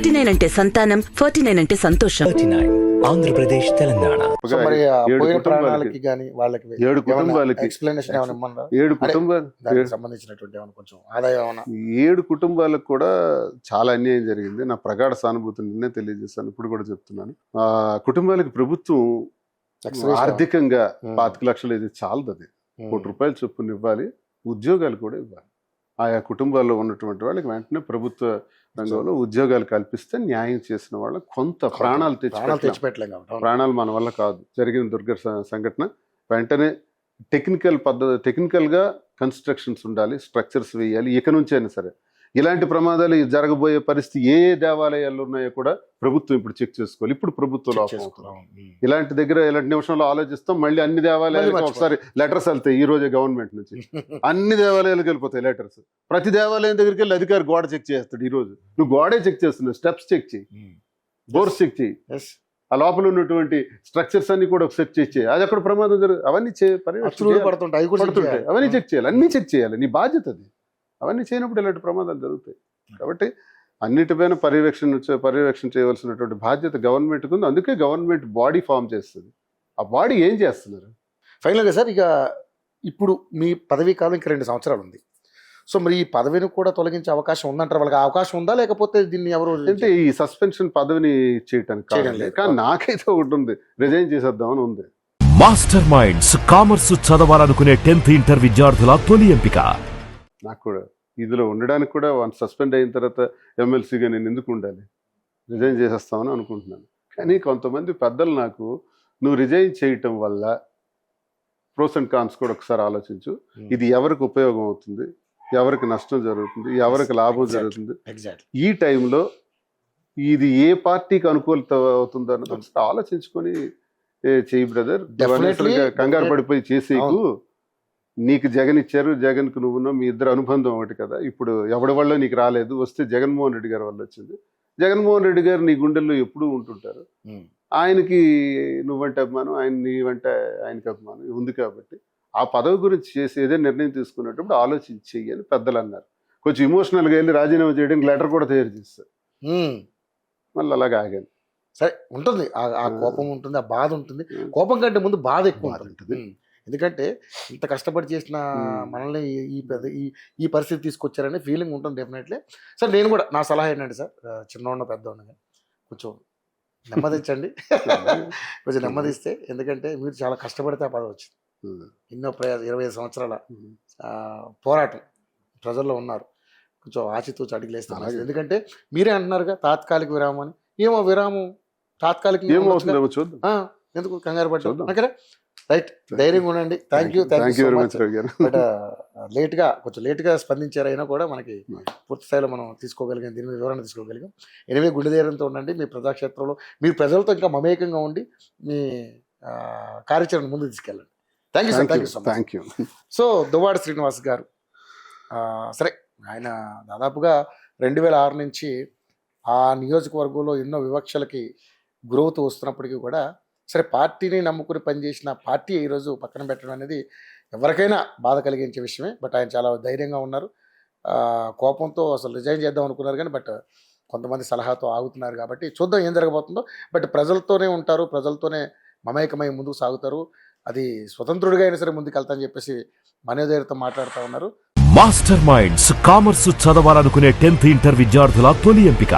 39 అంటే సంతానం, 49 అంటే సంతోషం. 39 ఆంధ్రప్రదేశ్ తెలంగాణ. సో మరి ఆ ఏడు పోయిన కుటుంబాలకి, ప్రాణాలకి కానీ వాళ్ళకి 7 కుటుంబాలకి ఎక్స్ప్లెనేషన్ ఏమైనా ఇమ్మన్నా 7 కుటుంబాలు దానికి సంబంధించినటువంటి ఏమైనా కొంచెం ఆదాయం ఏమైనా 7 కుటుంబాలకు కూడా చాలా అన్యాయం జరిగింది. నా ప్రగాఢ సానుభూతిని నిన్నే తెలియజేస్తాను, ఇప్పుడు కూడా చెప్తున్నాను. ఆ కుటుంబాలకి ప్రభుత్వం ఆర్థికంగా 25 లక్షలు ఇది చాలదు. అది ₹1 కోటి చొప్పున ఇవ్వాలి, ఉద్యోగాలు కూడా ఇవ్వాలి. ఆయా కుటుంబాల్లో ఉన్నటువంటి వాళ్ళకి వెంటనే ప్రభుత్వ రంగంలో ఉద్యోగాలు కల్పిస్తే న్యాయం చేసిన వాళ్ళ కొంత ప్రాణాలు తెచ్చిపెట్టలేం. ప్రాణాలు మన వల్ల కాదు. జరిగిన సంఘటన వెంటనే టెక్నికల్ గా కన్స్ట్రక్షన్స్ ఉండాలి, స్ట్రక్చర్స్ వేయాలి. ఇక నుంచి అయినా సరే ఇలాంటి ప్రమాదాలు జరగబోయే పరిస్థితి ఏ దేవాలయాల్లో ఉన్నాయో కూడా ప్రభుత్వం ఇప్పుడు చెక్ చేసుకోవాలి. ఇప్పుడు ప్రభుత్వంలో ఇలాంటి నిమిషంలో ఆలోచిస్తాం, మళ్ళీ అన్ని దేవాలయాలకు ఒకసారి లెటర్స్ వెళ్తాయి. ఈ రోజే గవర్నమెంట్ నుంచి అన్ని దేవాలయాలకు వెళ్ళిపోతాయి లెటర్స్. ప్రతి దేవాలయం దగ్గరికి వెళ్ళి అధికారి గోడ చెక్ చేస్తాడు. ఈ రోజు నువ్వు గోడే చెక్ చేస్తున్నావు, స్టెప్స్ చెక్ చేయి, బోర్స్ చెక్ చేయి, ఆ లోపల ఉన్నటువంటి స్ట్రక్చర్స్ అన్ని కూడా చెక్ చేయి. అది అక్కడ ప్రమాదం జరుగుతుంది, అవన్నీ పడుతుంటాయి, అవన్నీ చెక్ చేయాలి, అన్ని చెక్ చేయాలి. నీ బాధ్యత అది. అవన్నీ చేయనప్పుడు ఇలాంటి ప్రమాదాలు జరుగుతాయి. కాబట్టి అన్నిటిపైన పర్యవేక్షణ చేయవలసినటువంటి బాధ్యత గవర్నమెంట్కి ఉంది. అందుకే గవర్నమెంట్ బాడీ ఫామ్ చేస్తుంది. ఆ బాడీ ఏం చేస్తున్నారు? ఫైనల్గా సార్, ఇక ఇప్పుడు మీ పదవీ కాలం ఇంక 2 సంవత్సరాలు ఉంది. సో మరి ఈ పదవిని కూడా తొలగించే అవకాశం ఉందంటారు. వాళ్ళకి అవకాశం ఉందా, లేకపోతే దీన్ని ఎవరు అంటే ఈ సస్పెన్షన్ పదవిని చేయడానికి కానీ నాకైతే ఒకటి ఉంది, రిజైన్ చేసేద్దామని ఉంది. మాస్టర్ మైండ్స్ కామర్స్ చదవాలనుకునే 10th ఇంటర్ విద్యార్థుల తొలి ఎంపిక. నాకు కూడా ఇదిలో ఉండడానికి కూడా సస్పెండ్ అయిన తర్వాత ఎమ్మెల్సీగా నేను ఎందుకు ఉండాలి? రిజైన్ చేసేస్తామని అనుకుంటున్నాను. కానీ కొంతమంది పెద్దలు నాకు, నువ్వు రిజైన్ చేయటం వల్ల ప్రోస్ అండ్ కాన్స్ కూడా ఒకసారి ఆలోచించు. ఇది ఎవరికి ఉపయోగం అవుతుంది, ఎవరికి నష్టం జరుగుతుంది, ఎవరికి లాభం జరుగుతుంది, ఈ టైంలో ఇది ఏ పార్టీకి అనుకూలత అవుతుందో అన్నది ఒకసారి ఆలోచించుకొని చెయ్యి బ్రదర్. కంగారు పడిపోయి చేసేకు. నీకు జగన్ ఇచ్చారు, జగన్కు నువ్వున్నావు, మీ ఇద్దరు అనుబంధం ఒకటి కదా. ఇప్పుడు ఎవడి వల్ల నీకు రాలేదు, వస్తే జగన్మోహన్ రెడ్డి గారి వల్ల వచ్చింది. జగన్మోహన్ రెడ్డి గారు నీ గుండెల్లో ఎప్పుడూ ఉంటుంటారు. ఆయనకి నువ్వంటే అభిమానం, నీవంటే ఆయనకి అభిమానం ఉంది. కాబట్టి ఆ పదవి గురించి చేసి ఏదైనా నిర్ణయం తీసుకునేటప్పుడు ఆలోచించి చెయ్యి అని పెద్దలు అన్నారు. కొంచెం ఇమోషనల్గా వెళ్ళి రాజీనామా చేయడానికి లెటర్ కూడా తయారు చేస్తారు. మళ్ళీ అలాగే ఆగాను. సరే, ఉంటుంది ఆ కోపం ఉంటుంది, ఆ బాధ ఉంటుంది. కోపం కంటే ముందు బాధ ఎక్కువ ఉంటుంది. ఎందుకంటే ఇంత కష్టపడి చేసిన మనల్ని ఈ పరిస్థితి తీసుకొచ్చారనే ఫీలింగ్ ఉంటుంది డెఫినెట్లీ. సార్, నేను కూడా నా సలహా ఏంటంటే సార్, చిన్నవాడిన పెద్దవాడిని కొంచెం నెమ్మదించండి. కొంచెం నెమ్మదిస్తే, ఎందుకంటే మీరు చాలా కష్టపడితే ఆ పదవి వచ్చింది. ఎన్నో 25 సంవత్సరాల పోరాటం ప్రజల్లో ఉన్నారు. కొంచెం ఆచితూచి అడుగులేస్తాను. ఎందుకంటే మీరే అంటున్నారుగా తాత్కాలిక విరామం అని. ఏమో విరామం తాత్కాలిక ఎందుకు కంగారు పడ్డా? రైట్, ధైర్యంగా ఉండండి. Thank you very much. But కొంచెం లేట్గా స్పందించారైనా కూడా మనకి పూర్తి స్థాయిలో మనం తీసుకోగలిగాం, దీని మీద వివరణ తీసుకోగలిగాం. ఎనివే, గుండె ధైర్యంతో ఉండండి. మీ ప్రజాక్షేత్రంలో మీరు ప్రజలతో ఇంకా మమేకంగా ఉండి మీ కార్యాచరణ ముందు తీసుకెళ్ళండి. Thank you sir. Thank you. So Duvvada Srinivas గారు, సరే, ఆయన దాదాపుగా 2006 నుంచి ఆ నియోజకవర్గంలో ఎన్నో వివక్షలకి గురవుతూ వస్తున్నప్పటికీ కూడా, సరే, పార్టీని నమ్ముకుని పనిచేసిన పార్టీ ఈరోజు పక్కన పెట్టడం అనేది ఎవరికైనా బాధ కలిగించే విషయమే. బట్ ఆయన చాలా ధైర్యంగా ఉన్నారు. కోపంతో అసలు రిజైన్ చేద్దాం అనుకున్నారు కానీ, బట్ కొంతమంది సలహాతో ఆగుతున్నారు. కాబట్టి చూద్దాం ఏం జరగబోతుందో. బట్ ప్రజలతోనే ఉంటారు, ప్రజలతోనే మమేకమై ముందుకు సాగుతారు. అది స్వతంత్రుడిగా అయినా సరే ముందుకు వెళ్తా అని చెప్పేసి మనోధైర్యంతో మాట్లాడుతూ ఉన్నారు. మాస్టర్ మైండ్స్ కామర్స్ చదవాలనుకునే 10th ఇంటర్ విద్యార్థుల తొలి ఎంపిక.